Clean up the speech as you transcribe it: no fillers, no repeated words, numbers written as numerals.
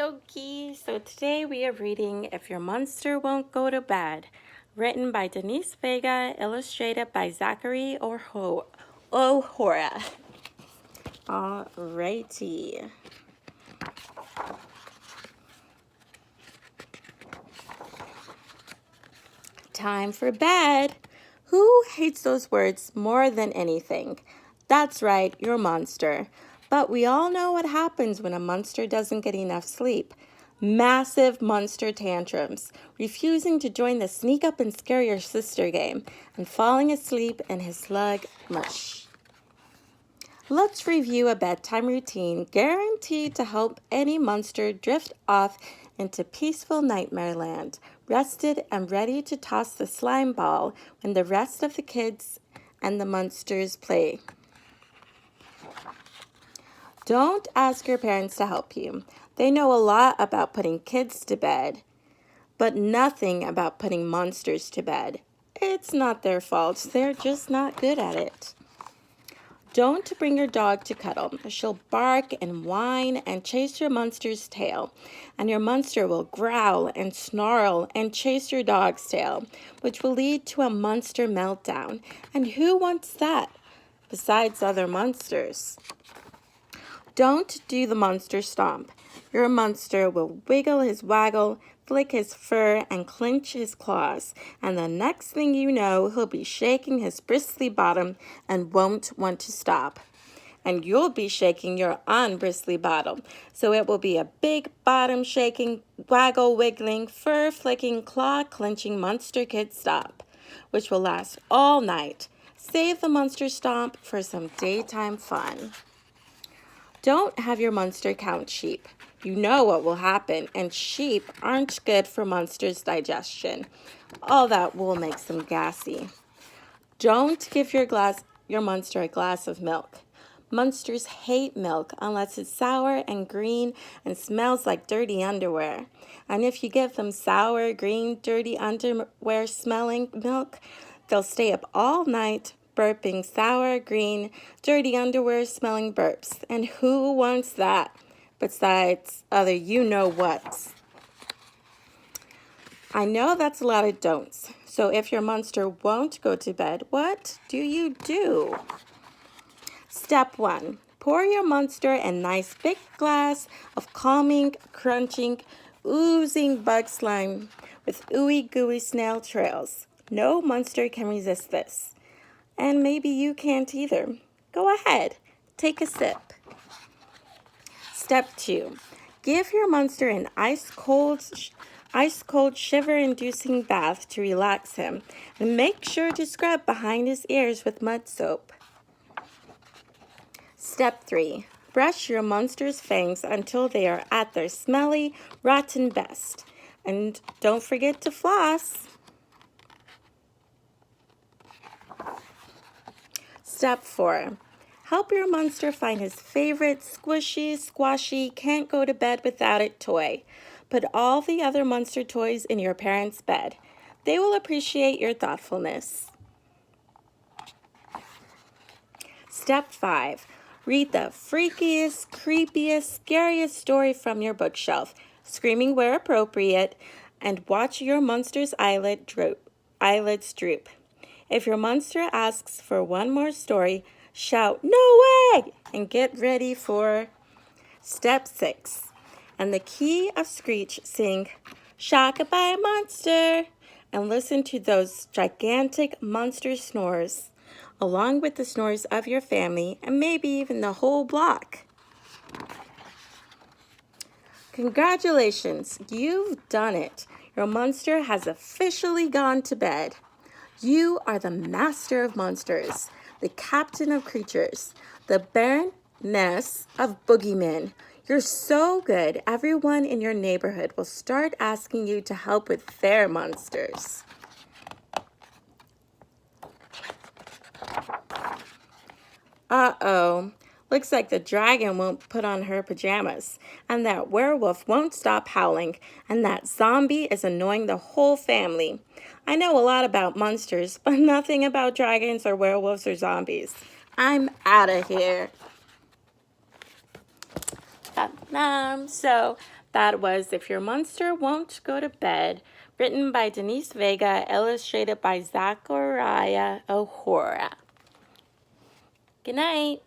dokie. So today we are reading If Your Monster Won't Go to Bed, written by Denise Vega, illustrated by Zachariah Ohora. Alrighty. Time for bed. Who hates those words more than anything? That's right, your monster. But we all know what happens when a monster doesn't get enough sleep. Massive monster tantrums, refusing to join the sneak up and scare your sister game, and falling asleep in his slug mush. Let's review a bedtime routine guaranteed to help any monster drift off into peaceful nightmare land, rested and ready to toss the slime ball when the rest of the kids and the monsters play. Don't ask your parents to help you. They know a lot about putting kids to bed, but nothing about putting monsters to bed. It's not their fault. They're just not good at it. Don't bring your dog to cuddle. She'll bark and whine and chase your monster's tail. And your monster will growl and snarl and chase your dog's tail, which will lead to a monster meltdown. And who wants that besides other monsters? Don't do the monster stomp. Your monster will wiggle his waggle, flick his fur, and clench his claws. And the next thing you know, he'll be shaking his bristly bottom and won't want to stop. And you'll be shaking your unbristly bottom. So it will be a big bottom shaking, waggle wiggling, fur flicking, claw clenching monster kid stop, which will last all night. Save the monster stomp for some daytime fun. Don't have your monster count sheep. You know what will happen, and sheep aren't good for monsters' digestion. All that wool makes them gassy. Don't give your monster a glass of milk. Monsters hate milk unless it's sour and green and smells like dirty underwear. And if you give them sour, green, dirty underwear smelling milk, they'll stay up all night burping sour, green, dirty underwear smelling burps. And who wants that besides other you-know-whats? I know that's a lot of don'ts. So if your monster won't go to bed, what do you do? Step 1. Pour your monster a nice big glass of calming, crunching, oozing bug slime with ooey gooey snail trails. No monster can resist this. And maybe you can't either. Go ahead, take a sip. Step 2. Give your monster an ice-cold shiver-inducing bath to relax him. And make sure to scrub behind his ears with mud soap. Step 3. Brush your monster's fangs until they are at their smelly, rotten best. And don't forget to floss. Step 4. Help your monster find his favorite squishy, squashy, can't go to bed without it toy. Put all the other monster toys in your parents' bed. They will appreciate your thoughtfulness. Step 5. Read the freakiest, creepiest, scariest story from your bookshelf, screaming where appropriate, and watch your monster's eyelids droop. If your monster asks for one more story, shout, "No way!" and get ready for Step 6. And the key of Screech, sing, "Shock-a-bye monster," and listen to those gigantic monster snores, along with the snores of your family and maybe even the whole block. Congratulations, you've done it. Your monster has officially gone to bed. You are the master of monsters, the captain of creatures, the baroness of boogeymen. You're so good, everyone in your neighborhood will start asking you to help with their monsters. Uh-oh. Looks like the dragon won't put on her pajamas, and that werewolf won't stop howling, and that zombie is annoying the whole family. I know a lot about monsters, but nothing about dragons or werewolves or zombies. I'm out of here. So That was If Your Monster Won't Go to Bed, written by Denise Vega, illustrated by Zachariah Ohora. Good night.